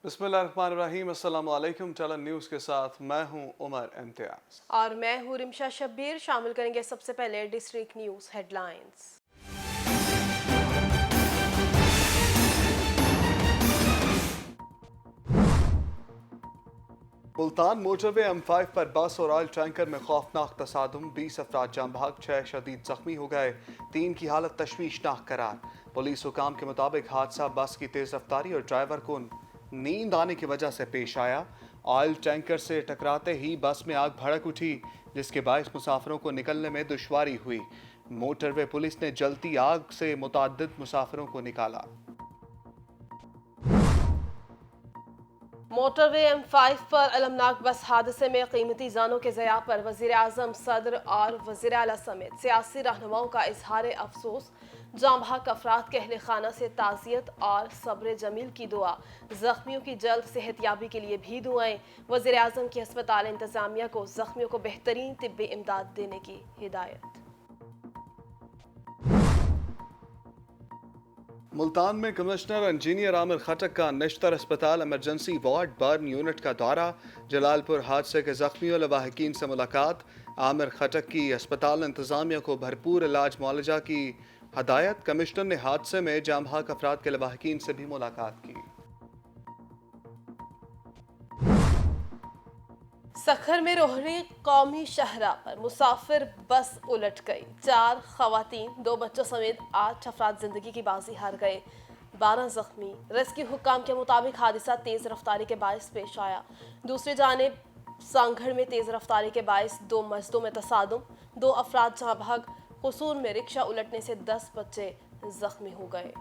बिस्मिल्लाहिर्रहमानिर्रहीम। अस्सलाम वालेकुम। टलन न्यूज़ के साथ मैं हूं उमर इम्तियाज और मैं हूं रिमशा शब्बीर। शामिल करेंगे सबसे पहले district news headlines. Multan motorway M5 पर बस और ऑयल टैंकर में खौफनाक तसादुम, 20 अफराद जान बहक, 6 शदीद जख्मी हो गए, 3 की हालत तशवीशनाक करार। पुलिस हुकाम के मुताबिक हादसा बस की तेज रफ्तारी और ड्राइवर को नींद आने की वजह से पेश आया। ऑयल टैंकर से टकराते ही बस में आग भड़क उठी, जिसके बायस मुसाफिरों को निकलने में दुश्वारी हुई। मोटरवे पुलिस ने जलती आग से मुतअद्दिद मुसाफिरों को निकाला। मोटरवे M5 पर अलमनाक बस हादसे में कीमती जानों के ज़या पर वज़ीर आज़म, सदर और वज़ीर आला समेत सियासी रहनुमाओं का इजहार अफसोस। जाँ बहक अफराद के अहले खाना से ताज़ियत और सब्र जमील की दुआ। ज़ख्मियों की जल्द सेहतयाबी के लिए भी दुआएं। वज़ीर आज़म की अस्पताल इंतज़ामिया को ज़ख्मियों को बेहतरीन तिब्बी इमदाद देने की हिदायत। मुल्तान में कमिश्नर इंजीनियर आमिर खटक का निश्तर अस्पताल इमरजेंसी वार्ड बर्न यूनिट का दौरा। जलालपुर हादसे के जख्मियों लवाहिकीन से मुलाकात। आमिर खटक की अस्पताल इंतज़ामिया को भरपूर इलाज मुआलजा की हदायत। कमिश्नर ने हादसे में जाँ बहक अफराद के लवाहिकीन से भी मुलाकात की। सखर में रोहरी कौमी शहरा पर मुसाफिर बस उलट गई। 4 खवातीन, 2 बच्चों समेत 8 अफराद जिंदगी की बाजी हार गए, 12 जख्मी। रेस्क्यू हुक्काम के मुताबिक हादसा तेज रफ्तारी के बायस पेश आया। दूसरी जानिब सांगड़ में तेज रफ्तारी के बायस 2 मस्जिदों में तसादुम, 2 अफराद जाँ बहक। कसूर में रिक्शा उलटने से 10 बच्चे जख्मी हो गए।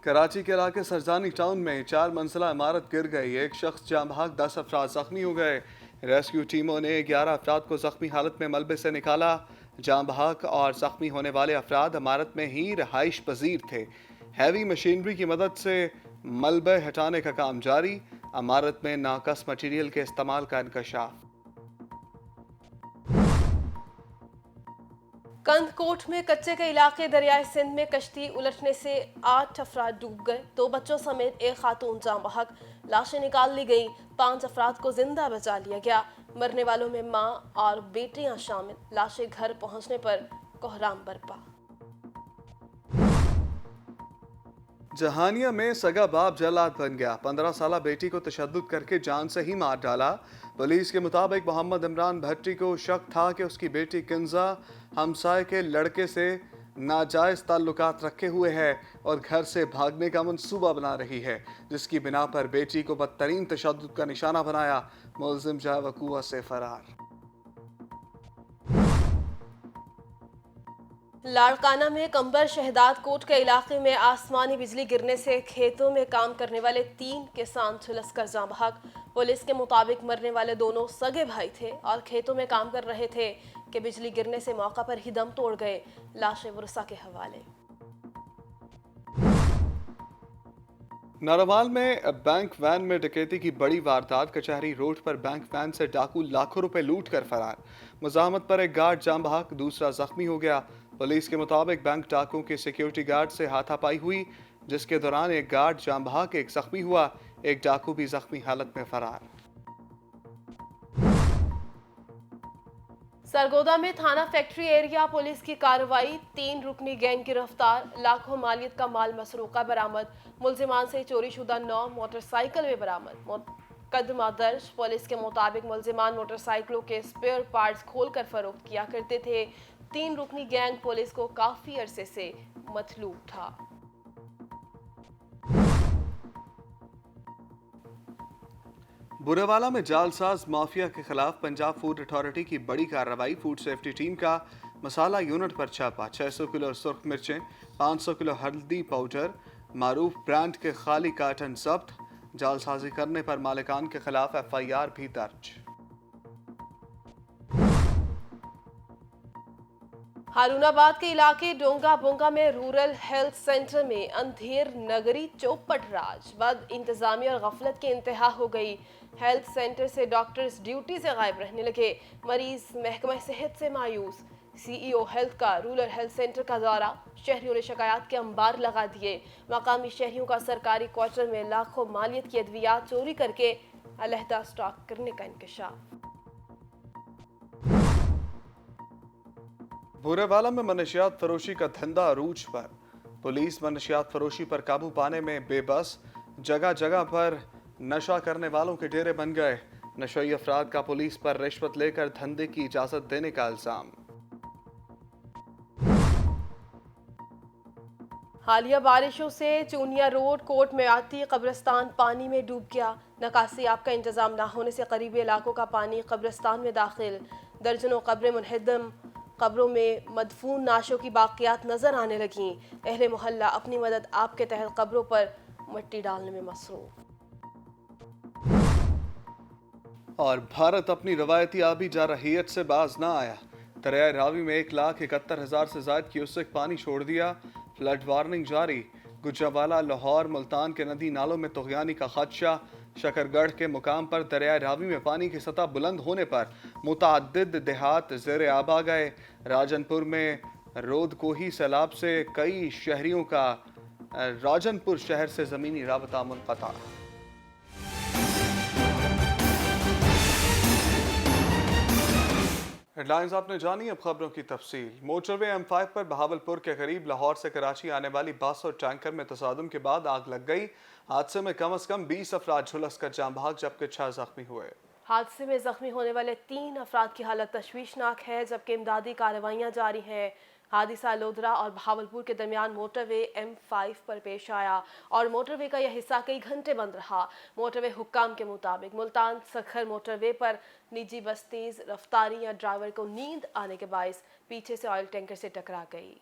कराची के इलाके सरजानी टाउन में 4 मंजिला इमारत गिर गई, 1 शख्स जाँ बहक, 10 अफराद जख्मी हो गए। रेस्क्यू टीमों ने 11 अफराद को जख्मी हालत में मलबे से निकाला। जाँ बहक और जख्मी होने वाले अफराद इमारत में ही रहाइश पजीर थे। हैवी मशीनरी की मदद से मलबे हटाने का काम जारी। इमारत में नाकस मटीरियल के इस्तेमाल का इंकशाफ। कंदकोट में कच्चे के इलाके दरियाए सिंध में कश्ती उलटने से 8 अफराद डूब गए, 2 बच्चों समेत 1 खातून जाँ बहक। लाशें निकाल ली गई, 5 अफराद को जिंदा बचा लिया गया। मरने वालों में मां और बेटियां शामिल। लाशें घर पहुंचने पर कोहराम बरपा। जहानिया में सगा बाप जल्लाद बन गया, 15 साला बेटी को तशद्दुद करके जान से ही मार डाला। पुलिस के मुताबिक मोहम्मद इमरान भट्टी को शक था कि उसकी बेटी किंजा हमसाय के लड़के से नाजायज ताल्लुकात रखे हुए है और घर से भागने का मंसूबा बना रही है, जिसकी बिना पर बेटी को बदतरीन तशद्दुद का निशाना बनाया। मुलजिम जा वकूआ से फरार। लाड़काना में कंबर शहदाद कोट के इलाके में आसमानी बिजली गिरने से खेतों में काम करने वाले 3 किसान झुलस कर जाँ बहक। पुलिस के मुताबिक मरने वाले दोनों सगे भाई थे और खेतों में काम कर रहे थे कि बिजली गिरने से मौका पर ही दम तोड़ गए। लाशें वरसा के हवाले। नारोवाल में बैंक वैन में डकैती की बड़ी वारदात। कचहरी रोड पर बैंक वैन से डाकू लाखों रुपए लूट कर फरार। मुजाहमत पर एक गार्ड जाँ बहक, दूसरा जख्मी हो गया। पुलिस के मुताबिक बैंक डाकुओं के सिक्योरिटी गार्ड से हाथापाई हुई, जिसके दौरान एक गार्ड जाँ बहक, एक जख्मी हुआ, एक डाकू भी जख्मी हालत में फरार। सरगोदा में थाना फैक्ट्री एरिया पुलिस की कार्रवाई, 3 रुकनी गैंग गिरफ्तार, लाखों मालियत का माल मसरूका बरामद। मुलजिमान से चोरीशुदा 9 मोटरसाइकिल में बरामद। मुकदमा दर्ज। पुलिस के मुताबिक मुलजिमान मोटरसाइकिलों के स्पेयर पार्ट्स खोलकर फरोख्त किया करते थे। 3 रुकनी गैंग पुलिस को काफी अरसे से मतलूब था। बुरेवाला में जालसाज माफिया के खिलाफ पंजाब फूड अथॉरिटी की बड़ी कार्रवाई। फूड सेफ्टी टीम का मसाला यूनिट पर छापा। 600 किलो सुर्ख मिर्चें, 500 किलो हल्दी पाउडर, मारूफ ब्रांड के खाली कार्टन जब्त। जालसाजी करने पर मालिकान के खिलाफ FIR भी दर्ज। हारूनाबाद के इलाके डोंगा बोंगा में रूरल हेल्थ सेंटर में अंधेर नगरी चौपट राज। बद इंतजामी और गफलत की इंतहा हो गई। हेल्थ सेंटर से डॉक्टर्स ड्यूटी से गायब रहने लगे। मरीज महकमा सेहत से मायूस। CEO हेल्थ का रूरल हेल्थ सेंटर का दौरा, शहरियों ने शिकायत के अंबार लगा दिए। मकामी शहरियों का सरकारी क्वार्टर में लाखों मालियत की अद्वियात चोरी करके अलहदा स्टॉक करने का इंकशाफ। बुरेवाला में मनशियात फरोशी का धंधा अरूज पर। पुलिस मनशियात फरोशी पर काबू पाने में बेबस। जगह जगह पर नशा करने वालों के डेरे बन गए। नशई अफराद का पुलिस पर रिश्वत लेकर धंधे की इजाजत देने का इल्जाम। हालिया बारिशों से चूनिया रोड कोट में आती कब्रिस्तान पानी में डूब गया। नकासी आब का इंतजाम न होने से करीबी इलाकों का पानी कब्रिस्तान में दाखिल। दर्जनों कब्रें मुनहदम, कब्रों में मदफून नाशों की बाकियात नजर आने लगीं। अहले मोहल्ला अपनी मदद आप के तहत कब्रों पर मिट्टी डालने में मसरूफ। और भारत अपनी रवायती आबी जारहियत से बाज ना आया। दरियाए रावी में 1,71,000 से ज्यादा क्यूसेक पानी छोड़ दिया। फ्लड वार्निंग जारी। गुजरावाला, लाहौर, मुल्तान के नदी नालों में तुगयानी का खदशा। शकरगढ़ के मुकाम पर दरियाए रावी में पानी की सतह बुलंद होने पर मुतअद्दिद देहात ज़ेर आब आ गए। राजनपुर में रोद कोही सैलाब से कई शहरियों का राजनपुर शहर से ज़मीनी राबता मुनक़ता। हेडलाइंस आपने जानी, अब खबरों की तफसील। मोटरवे M5 पर बहावलपुर के करीब लाहौर से कराची आने वाली बस और टैंकर में तसादुम के बाद आग लग गई। हादसे में कम से कम 20 अफराद झुलस कर जान बहक, जबकि 6 जख्मी हुए। हादसे में जख्मी होने वाले 3 अफराद की हालत तशवीशनाक है, जबकि इमदादी कार्रवाइयाँ जारी हैं। हादसा लोधरा और बहावलपुर के दरमियान मोटरवे M5 पर पेश आया और मोटरवे का यह हिस्सा कई घंटे बंद रहा। मोटरवे हुक्काम के मुताबिक मुल्तान सखर मोटरवे पर निजी बस तेज रफ्तारी या ड्राइवर को नींद आने के बायस पीछे से ऑयल टैंकर से टकरा गई।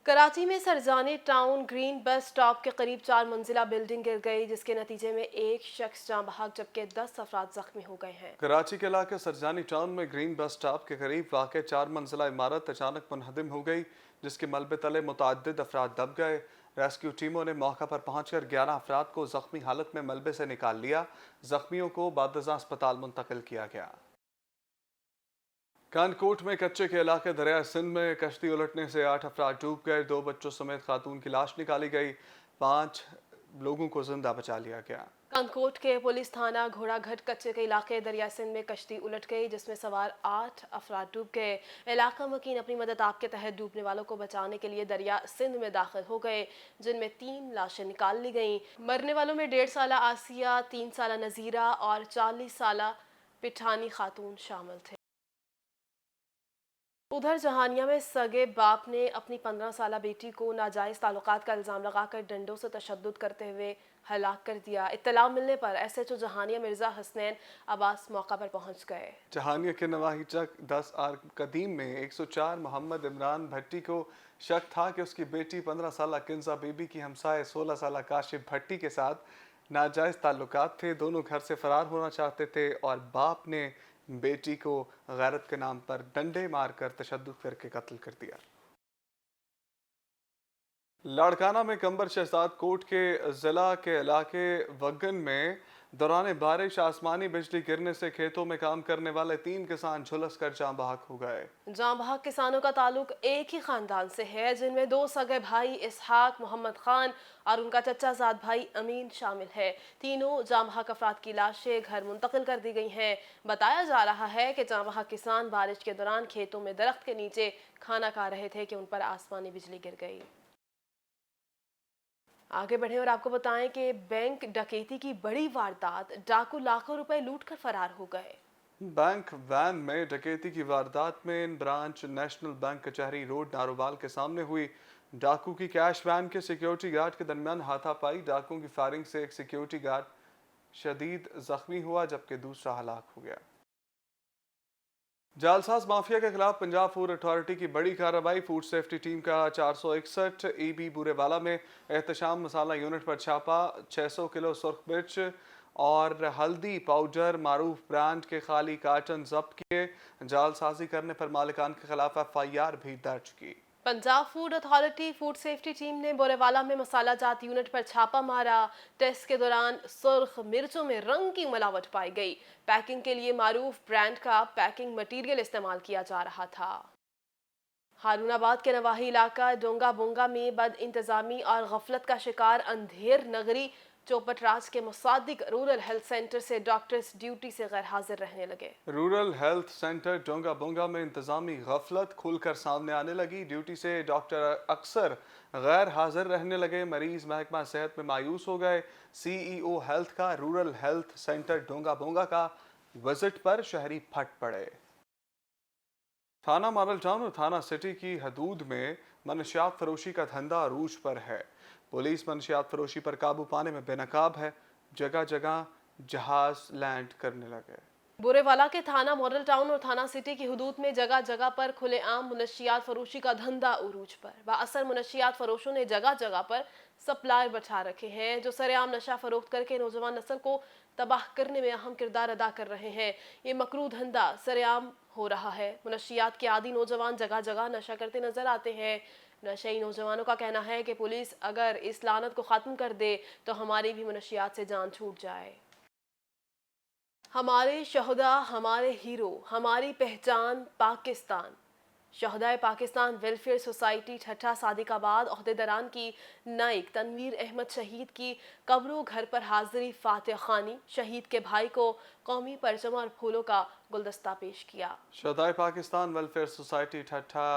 कराची में Sarjani town green bus stop के करीब 4 मंजिला बिल्डिंग गिर गई, जिसके नतीजे में एक शख्स जान बहक जबकि 10 अफराद जख्मी हो गए हैं। कराची के इलाके सरजानी टाउन में ग्रीन बस स्टॉप के करीब वाक़ 4 मंजिला इमारत अचानक मुनहदिम हो गई, जिसके मलबे तले मुतअद्दिद अफराद दब गए। रेस्क्यू टीमों ने मौका पर पहुंचकर 11 अफराद को जख्मी हालत में मलबे से निकाल लिया। जख्मियों को बादजा अस्पताल मुंतकिल किया गया। कानकोट में कच्चे के इलाके दरिया सिंध में कश्ती उलटने से 8 अफराद डूब गए। 2 बच्चों समेत खातून की लाश निकाली गई। 5 लोगों को जिंदा बचा लिया गया। कानकोट के पुलिस थाना घोड़ाघट कच्चे के इलाके दरिया सिंध में कश्ती उलट गई, जिसमें सवार 8 अफराद डूब गए। इलाका मकीन अपनी मदद आप के तहत डूबने वालों को बचाने के लिए दरिया सिंध में दाखिल हो गए, जिनमें 3 लाशें निकाल ली गईं। मरने वालों में 1.5 साला आसिया, 3 साला नजीरा और 40 साला पिठानी खातून शामिल थे। उधर जहानिया में सगे बाप ने अपनी 15 साला बेटी को नाजायज़ ताल्लुकात का इल्ज़ाम लगाकर डंडों से तशद्दुद करते हुए हलाक कर दिया। इत्तला मिलने पर SHO जहानिया मिर्ज़ा हसनैन अब्बास मौका पर पहुंच गए। जहानिया के नवाही चक 10 आर कदीम में 104 मोहम्मद इमरान भट्टी को शक था कि उसकी बेटी 15 साला किंजा बीबी की हमसाए 16 साला काशिफ भट्टी के साथ नाजायज़ ताल्लुकात थे। दोनों घर से फरार होना चाहते थे और बाप ने बेटी को गैरत के नाम पर डंडे मारकर तशद्दुद करके कत्ल कर दिया। लाड़काना में कंबर शहजाद कोट के जिला के इलाके वगन में दौरान बारिश आसमानी बिजली गिरने से खेतों में काम करने वाले 3 किसान झुलस कर जान बहक हो गए। जान बहक किसानों का ताल्लुक एक ही खानदान से है, जिनमें 2 सगे भाई इसहाक मोहम्मद खान और उनका चचाजाद भाई अमीन शामिल है। तीनों जान बहक अफराद की लाशें घर मुंतकिल कर दी गई हैं। बताया जा रहा है कि जान बहक किसान बारिश के दौरान खेतों में दरख्त के नीचे खाना खा रहे थे कि उन पर आसमानी बिजली गिर गई। आगे बढ़े और आपको बताएं कि बैंक डकैती की बड़ी वारदात, डाकू लाखों रुपए लूटकर फरार हो गए। बैंक वैन में डकैती की वारदात में ब्रांच नेशनल बैंक कचहरी रोड नारोवाल के सामने हुई। डाकू की कैश वैन के सिक्योरिटी गार्ड के दरमियान हाथापाई। डाकुओं की फायरिंग से एक सिक्योरिटी गार्ड शदीद जख्मी हुआ, जबकि दूसरा हलाक हो गया। जालसाज माफिया के खिलाफ पंजाब फूड अथॉरिटी की बड़ी कार्रवाई। फूड सेफ्टी टीम का 461 EB बुरेवाला में एहतशाम मसाला यूनिट पर छापा। 600 किलो सुर्ख मिर्च और हल्दी पाउडर मारूफ ब्रांड के खाली कार्टन जब्त किए। जालसाजी करने पर मालिकान के खिलाफ FIR भी दर्ज की। Punjab food authority food safety team ने बोरेवाला में मसाला जात यूनिट पर छापा मारा। टेस्ट के दौरान सुर्ख मिर्चों में रंग की मिलावट पाई गई। पैकिंग के लिए मारूफ ब्रांड का पैकिंग मटेरियल इस्तेमाल किया जा रहा था। हारूनाबाद के नवाही इलाका डोंगा बोंगा में बद इंतजामी और गफलत का शिकार अंधेर नगरी चौपटराज के मुसादिक रूरल हेल्थ सेंटर से डॉक्टर्स ड्यूटी से गैर हाजिर रहने लगे। रूरल हेल्थ सेंटर डोंगा बोंगा में इंतजामी गफलत खुलकर सामने आने लगी। ड्यूटी से डॉक्टर अक्सर गैर हाजिर रहने लगे। मरीज महकमा सेहत में मायूस हो गए। सीईओ हेल्थ का रूरल हेल्थ सेंटर डोंगा बोंगा का विजिट पर शहरी फट पड़े। थाना मॉडल टाउन और थाना सिटी की हदूद में मनशियात फरोशी का धंधा अरूज पर है। पुलिस मनशियात फरोशी पर काबू पाने में बेनकाब है। जगह जगह जहाज लैंड करने लगे। बोरेवाला के थाना मॉडल टाउन और थाना सिटी की हदूद में जगह जगह पर खुलेआम मुनशियात फरोशी का धंधा उरूज पर। बाअसर मुनशियात फरोशों ने जगह जगह पर सप्लाई बैठा रखे हैं जो सरेआम नशा फरोख्त करके नौजवान नस्ल को तबाह करने में अहम किरदार अदा कर रहे हैं। ये मकरू धंधा सरेआम हो रहा है। मुनशियात के आदी नौजवान जगह जगह नशा करते नजर आते हैं। नशई नौजवानों का कहना है कि पुलिस अगर इस लानत को ख़त्म कर दे तो हमारी भी मुनशियात से जान छूट जाए। हमारे शहदा हमारे हीरो, हमारी पहचान पाकिस्तान। शहदाए पाकिस्तान वेलफेयर सोसाइटी ठट्ठा सादिकाबाद ओहदेदारान की नाइक तनवीर अहमद शहीद की कब्रों घर पर हाजिरी फातिह खानी। शहीद के भाई को कौमी परचम और फूलों का गुलदस्ता पेश किया। शहदाए पाकिस्तान वेलफेयर सोसाइटी ठट्ठा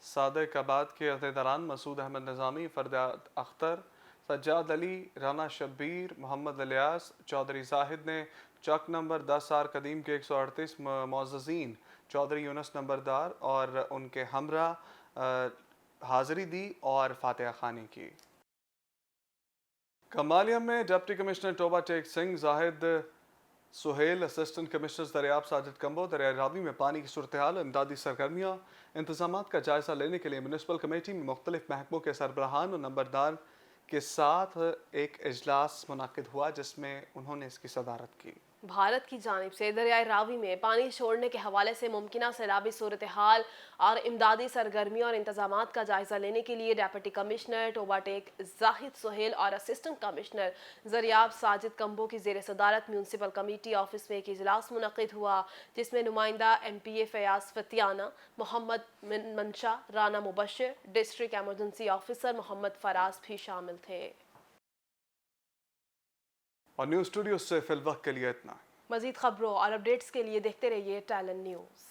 सादिकाबाद के अहदेदारान मसूद अहमद निज़ामी, फरदाद अख्तर, सज्जाद अली, राना शब्बीर, मोहम्मद इलियास, चौधरी जाहिद ने चक नंबर 10 आर कदीम के 138 मोअज़्ज़ज़ीन चौधरी यूनुस नंबरदार और उनके हमरा हाजिरी दी और फातिहा खानी की। कमालिया में deputy commissioner Toba Tek Singh, Zahid Suhail, assistant commissioner दरियाब Sajid Kamboh दरिया रावी में पानी की सूरत हाल, इमदादी सरगर्मियाँ, इंतजामात का जायजा लेने के लिए म्यूनिसिपल कमेटी में मुख्तलिफ महकमों के सरबराहान और नंबरदार के साथ एक इजलास मुनाकिद हुआ जिसमें उन्होंने इसकी सदारत की। भारत की जानिब से दरियाए रावी में पानी छोड़ने के हवाले से मुमकिना सैलाबी सूरत हाल और इमदादी सरगर्मियों और इंतजामात का जायजा लेने के लिए डिप्टी कमिश्नर टोबा टेक जाहिद सुहेल और असिस्टेंट कमिश्नर दरियाब साजिद कम्बो की जेर सदारत म्यूनसिपल कमेटी ऑफिस में एक इजलास मुनक़िद हुआ जिसमें नुमाइंदा MPA Fayaz Fatiana, Muhammad Mansha, Rana Mubashir, district emergency officer Muhammad Faraz भी शामिल थे। और न्यूज़ स्टूडियो से फिल वक्त के लिए इतना। मज़ीद खबरों और अपडेट्स के लिए देखते रहिए टैलेंट न्यूज़।